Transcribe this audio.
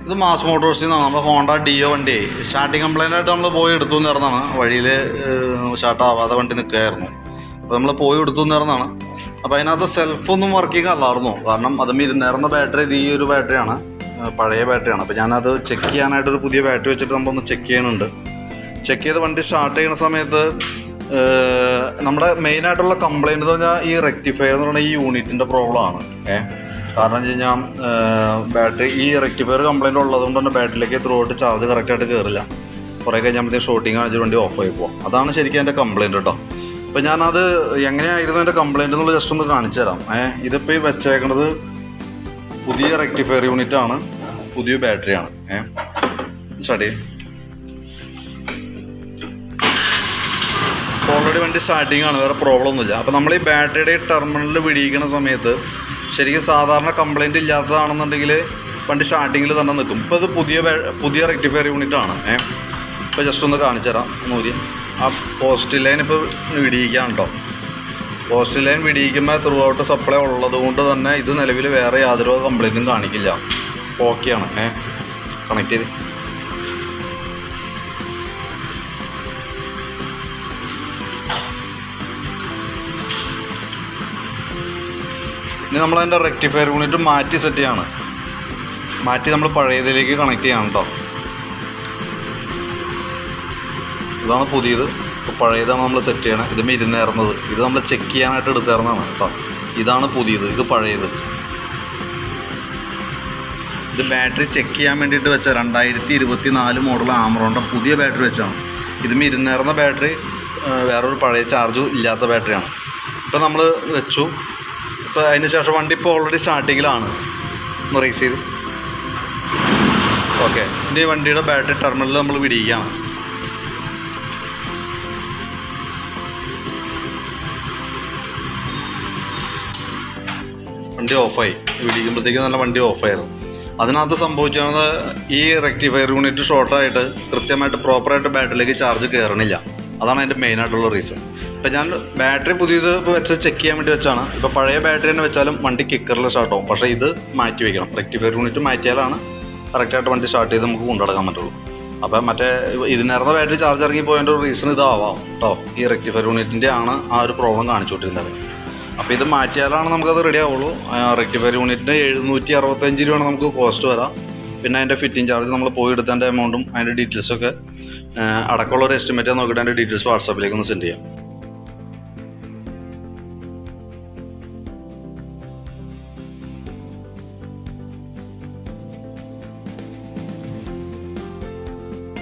ഇത് മാസ് മോട്ടോഴ്സിൽ നിന്നാണ്. നമ്മൾ ഹോണ്ട ഡിയോ വണ്ടി സ്റ്റാർട്ടിങ് കംപ്ലൈൻ്റ് ആയിട്ട് നമ്മൾ പോയി എടുത്തു നേർന്നാണ്. വഴിയിൽ സ്റ്റാർട്ടാവാതെ വണ്ടി നിൽക്കുകയായിരുന്നു. അപ്പോൾ നമ്മൾ പോയി എടുത്തു നേർന്നാണ്. അപ്പോൾ അതിനകത്ത് സെൽഫൊന്നും വർക്കിംഗ് അല്ലായിരുന്നു. കാരണം അത് ഇരുന്നേറുന്ന ബാറ്ററി ഇത് ഈ ഒരു ബാറ്ററിയാണ്, പഴയ ബാറ്ററിയാണ്. അപ്പോൾ ഞാനത് ചെക്ക് ചെയ്യാനായിട്ടൊരു പുതിയ ബാറ്ററി വെച്ചിട്ട് നമ്മളൊന്ന് ചെക്ക് ചെയ്യുന്നുണ്ട്. ചെക്ക് ചെയ്ത് വണ്ടി സ്റ്റാർട്ട് ചെയ്യുന്ന സമയത്ത് നമ്മുടെ മെയിനായിട്ടുള്ള കംപ്ലയിൻ്റ് എന്ന് പറഞ്ഞാൽ ഈ റെക്ടിഫയർ എന്ന് പറഞ്ഞാൽ ഈ യൂണിറ്റിൻ്റെ പ്രോബ്ലമാണ്. കാരണം വെച്ച് കഴിഞ്ഞാൽ ബാറ്ററി ഈ റെക്ടിഫയർ കംപ്ലയിൻ്റ് ഉള്ളതുകൊണ്ട് തന്നെ ബാറ്ററിയിലേക്ക് ത്രൂ ഔട്ട് ചാർജ് കറക്റ്റായിട്ട് കയറില്ല. കുറേ കഴിഞ്ഞാൽ ഷോട്ടിങ് കാണിച്ച് വണ്ടി ഓഫായി പോകും. അതാണ് ശരിക്കും എൻ്റെ കംപ്ലയിൻറ്റ് കേട്ടോ. അപ്പോൾ ഞാനത് എങ്ങനെയായിരുന്നു എൻ്റെ കംപ്ലയിൻ്റ് എന്നുള്ളത് ജസ്റ്റ് ഒന്ന് കാണിച്ചു തരാം. ഇതിപ്പോൾ ഈ വെച്ചേക്കുന്നത് പുതിയ റെക്ടിഫയർ യൂണിറ്റാണ്, പുതിയ ബാറ്ററിയാണ്. സ്റ്റഡി ഓൾറെഡി വണ്ടി സ്റ്റാർട്ടിങ് ആണ്, വേറെ പ്രോബ്ലം ഒന്നുമില്ല. അപ്പോൾ നമ്മൾ ഈ ബാറ്ററിയുടെ ടെർമിനലിൽ പിടിയിക്കുന്ന സമയത്ത് ശരിക്കും സാധാരണ കംപ്ലയിൻ്റ് ഇല്ലാത്തതാണെന്നുണ്ടെങ്കിൽ വണ്ടി സ്റ്റാർട്ടിങ്ങിൽ തന്നെ നിൽക്കും. ഇപ്പോൾ ഇത് പുതിയ റെക്ടിഫയർ യൂണിറ്റാണ്. ഇപ്പോൾ ജസ്റ്റ് ഒന്ന് കാണിച്ചു തരാം. നൂരി ആ പോസ്റ്റ് ലൈൻ ഇപ്പോൾ വിടിയിക്കാം കേട്ടോ. പോസ്റ്റ് ലൈൻ വിടിയിക്കുമ്പോൾ ത്രൂ ഔട്ട് സപ്ലൈ ഉള്ളത് കൊണ്ട് തന്നെ ഇത് നിലവിൽ വേറെ യാതൊരു കംപ്ലയിൻറ്റും കാണിക്കില്ല. ഓക്കെയാണ്. കണക്ട് ചെയ്ത് ഇനി നമ്മളതിൻ്റെ റെക്ടിഫയർ യൂണിറ്റ് മാറ്റി സെറ്റ് ചെയ്യാണ്. മാറ്റി നമ്മൾ പഴയതിലേക്ക് കണക്ട് ചെയ്യണം കേട്ടോ. ഇതാണ് പുതിയത്, ഇപ്പോൾ പഴയതാണ് നമ്മൾ സെറ്റ് ചെയ്യണം. ഇത് ഇരുന്നേറുന്നത് ഇത് നമ്മൾ ചെക്ക് ചെയ്യാനായിട്ട് എടുത്തേർന്നതാണ് കേട്ടോ. ഇതാണ് പുതിയത്, ഇത് പഴയത്. ഇത് ബാറ്ററി ചെക്ക് ചെയ്യാൻ വേണ്ടിയിട്ട് വെച്ച 2024 മോഡൽ ആമറോണിൻ്റെ പുതിയ ബാറ്ററി വെച്ചാണ്. ഇതും ഇരുന്നേറുന്ന ബാറ്ററി വേറൊരു പഴയ ചാർജും ഇല്ലാത്ത ബാറ്ററിയാണ്. ഇപ്പോൾ നമ്മൾ വെച്ചു. ഇപ്പോൾ അതിന് ശേഷം വണ്ടി ഇപ്പോൾ ഓൾറെഡി സ്റ്റാർട്ടിങ്ങിലാണ്. ഒന്ന് റേസ് ചെയ്ത് ഓക്കെ. ഇനി വണ്ടിയുടെ ബാറ്ററി ടെർമിനൽ നമ്മൾ വിടിയിക്കുകയാണ്. വണ്ടി ഓഫായി. വിടിക്കുമ്പോഴത്തേക്കും നല്ല വണ്ടി ഓഫായിരുന്നു. അതിനകത്ത് സംഭവിച്ചത് ഈ റെക്ടിഫയർ യൂണിറ്റ് ഷോർട്ടായിട്ട് കൃത്യമായിട്ട് പ്രോപ്പറായിട്ട് ബാറ്ററിയിലേക്ക് ചാർജ് കയറണില്ല. അതാണ് അതിൻ്റെ മെയിനായിട്ടുള്ള റീസൺ. ഇപ്പോൾ ഞാൻ ബാറ്ററി പുതിയത് ഇപ്പോൾ വെച്ച് ചെക്ക് ചെയ്യാൻ വേണ്ടി വെച്ചാണ്. ഇപ്പോൾ പഴയ ബാറ്ററി തന്നെ വെച്ചാലും വണ്ടി കിക്കറിൽ സ്റ്റാർട്ടാവും. പക്ഷേ ഇത് മാറ്റി വയ്ക്കണം. റെക്ടിഫയർ യൂണിറ്റ് മാറ്റിയാലാണ് കറക്റ്റായിട്ട് വണ്ടി സ്റ്റാർട്ട് ചെയ്ത് നമുക്ക് കൊണ്ടുനടക്കാൻ പറ്റുള്ളൂ. അപ്പോൾ മറ്റേ ഇരുന്നേറുന്ന ബാറ്ററി ചാർജ് ഇറങ്ങി പോയതിൻ്റെ ഒരു റീസൺ ഇതാവാം കേട്ടോ. ഈ റെക്ടിഫയർ യൂണിറ്റിൻ്റെ ആണ് ആ ഒരു പ്രോബ്ലം കാണിച്ചുകൊണ്ടിരുന്നത്. അപ്പോൾ ഇത് മാറ്റിയാലാണ് നമുക്കത് റെഡി ആവുള്ളൂ. റെക്ടിഫയർ യൂണിറ്റിന് 765 രൂപയാണ് നമുക്ക് കോസ്റ്റ് വരാം. പിന്നെ അതിൻ്റെ ഫിറ്റിംഗ് ചാർജ് നമ്മൾ പോയി എടുത്തതിൻ്റെ എമൗണ്ടും അതിൻ്റെ ഡീറ്റെയിൽസൊക്കെ അടക്കമുള്ള ഒരു എസ്റ്റിമേറ്റ് നോക്കിയിട്ട് അതിൻ്റെ ഡീറ്റെയിൽസ് വാട്സാപ്പിലേക്ക് ഒന്ന് സെൻഡ് ചെയ്യാം.